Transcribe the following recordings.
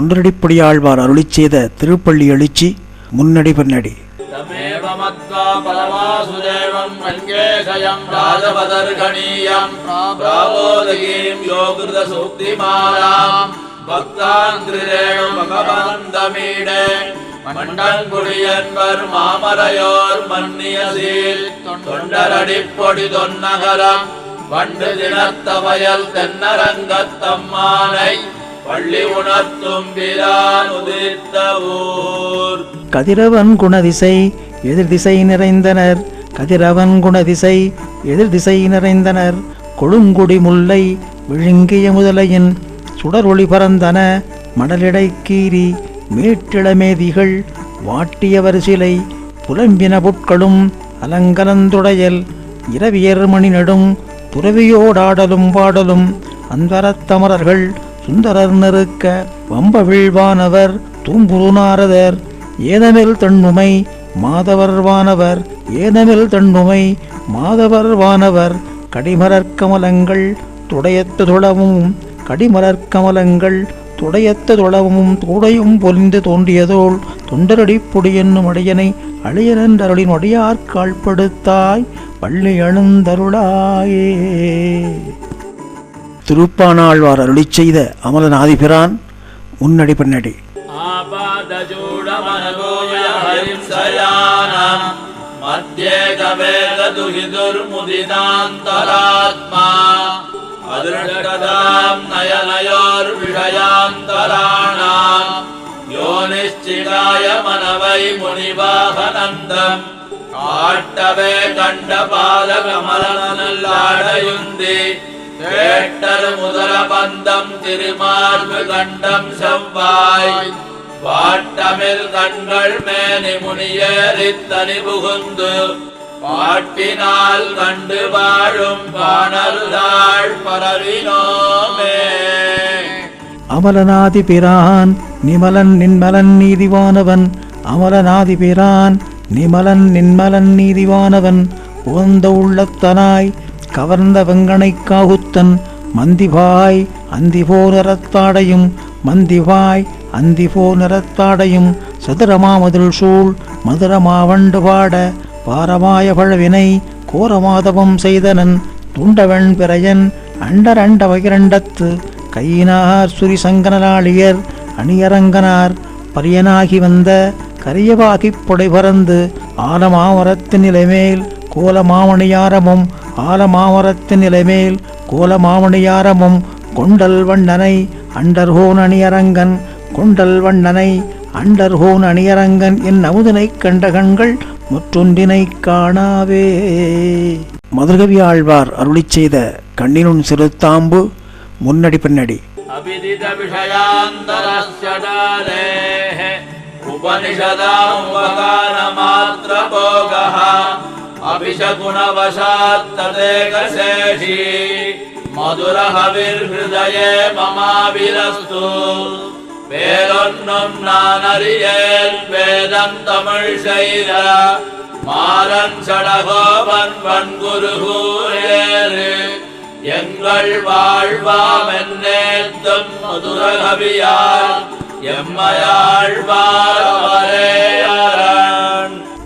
தொண்டரடிப்படியாழ்வார் அருளிச் செய்த திருப்பள்ளி எழுச்சி முன்னடி பின்னடி. மண்டங்குடியன்பர் மாமரையோர் மன்னியசீல் தொண்டரடிப்பொடி தொன்னகரம் வண்டு தினத்த வயல் தென்னரங்கத்தம்மானை பள்ளி உணர்த்தும் பிரான் உதிர்த்த ஊர். கதிரவன் குணதிசை எதிர் திசை நிறைந்தனர், கதிரவன் குணதிசை எதிர் திசை நிறைந்தனர். கொழுங்குடி முல்லை விழுங்கிய முதலையின் சுடரொளி பறந்தன, மடலிடை கீரி மேட்டிளமேதிகள் வாட்டியவர் சிலை புலம்பின புட்களும் அலங்கலந்துடையல் இரவியர் மணி நெடும் துறவியோடாடலும் பாடலும் அந்தரத்தமரர்கள் சுந்தரர் நெருக்க வம்பவிழ்வானவர் தூம்புருநாரதர் ஏதமில் தண்ணுமை மாதவர் வானவர் ஏதமில் தண்ணுமை மாதவர் வானவர் கடிமலர் கமலங்கள் துடையத்த துளவும் கடிமலர் கமலங்கள் துடையத்த துளவும் தூடையும் பொலிந்து தோன்றியதோள் தொண்டரடிப்பொடி என்னும் அடியனை அழியனன்றருளின் அடியார் காழ்படுத்தாய் பள்ளி எழுந்தருளாயே. திருப்பானாழ்வார் அருளிச் செய்த அமலநாதிபிரான் முன்னடி பின்னடி. அதிர்ஷ்டதாம் நயனயோர் விஷயாந்தராணாம் யோனிஷ்சிகாய மனவை முனிவாகனந்தம் காட்டவே கண்ட பாலகமலனல்லாடையுந்தி கேட்டரு முதல பந்தம் திருமார்பு கண்டம் செவ்வாய் வாட்டமில் கண்கள் மேனி முனியேறித்தனி புகுந்து பாட்டினால் கண்டு வாழும் பாணருதாள் பரவினோமே. அமலநாதிபிரான் நிமலன் நின்மலன் நீதிவானவன், அமலநாதிபிரான் நிமலன் நின்மலன் நீதிவானவன் உகந்த உள்ளத்தனாய் கவர்ந்த வெங்கனை காகுத்தன் மந்திவாய் அந்திபோ நிறத்தாடையும் மந்திவாய் அந்திபோ நிறத்தாடையும் சதுரமாமதில் சூழ் மதுரமாவண்டு பாட பாரமாய பழவினை கோரமாதவம் செய்தனன் துண்டவன் பிறையன் அண்டரண்ட வகிரண்டத்து கையினார் சுரி சங்கனாளியர் அணியரங்கனார் பரியனாகி வந்த கரியவாகிப் புடை பறந்து ஆலமாமரத்தின் நிலைமேல் கோலமாமணியாரமும் ஆலமாமரத்தின் நிலைமேல் கோலமாமணியாரமும் கொண்டல் வண்ணனை அண்டர்ஹோன் அணியரங்கன் கொண்டல் வண்ணனை அண்டர்ஹோன் அணியரங்கன் என் அமுதனை கண்ட கண்கள் முற்றொன்றினை காணாவே. மதுரகவி ஆழ்வார் அருளிச் செய்த கண்ணினுன் சிறுத்தாம்பு முன்னடி பின்னடி. அபிதித விஷயாந்தரஸ்யடாலேஹ உபனிஷதாம் உபகார மாத்ர போகஹ அபிஷகுணவசாத்ததேகசேஷி மதுரஹவிர்ஹிருதயே மமாபிரஸ்து. வேறொன்னும் நான் அறியேன் வேதம் தமிழ் செய்த மாறன் சடகோபன் வன்குருகூரேறு எங்கள் வாழ்வாம் என்னேத்தும் மதுரகவியார் எம்மையாழ்வாரன்.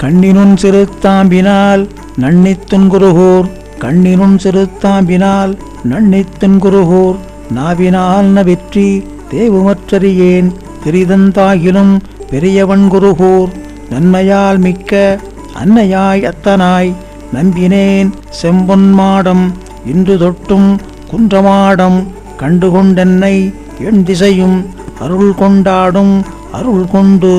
கண்ணினுன் சிறுத்தாம்பினால் நன்னித்துன் குருகூர் கண்ணினுன் சிறுத்தாம்பினால் நன்னித்துன் குருகூர் நாவினால் நவிற்றி தேவுமற்றறியேன் திரிதந்தாகிலும் பெரியவன் குருகூர் நன்மையால் மிக்க அன்னையாய் அத்தனாய் நம்பினேன் செம்பொன் மாடம் இன்று தொட்டும் குன்றமாடம் கண்டுகொண்டென்னை என் திசையும் அருள் கொண்டாடும் அருள் கொண்டு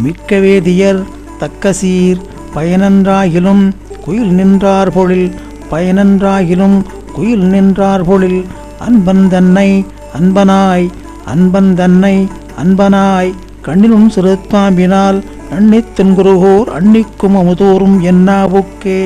மிக்க வேதியர் தக்கசீர் பயனன்றாகிலும் குயில் நின்றார் பொழில் பயனன்றாகிலும் குயில் நின்றார் பொழில் அன்பன் தன்னை அன்பனாய் அன்பன் தன்னை அன்பனாய் கண்ணினும் சிறுத்தாம்பினால் அன்னித்தன் குருகோர் அன்னிக்கும் அமுதோறும் என்னாவுக்கே.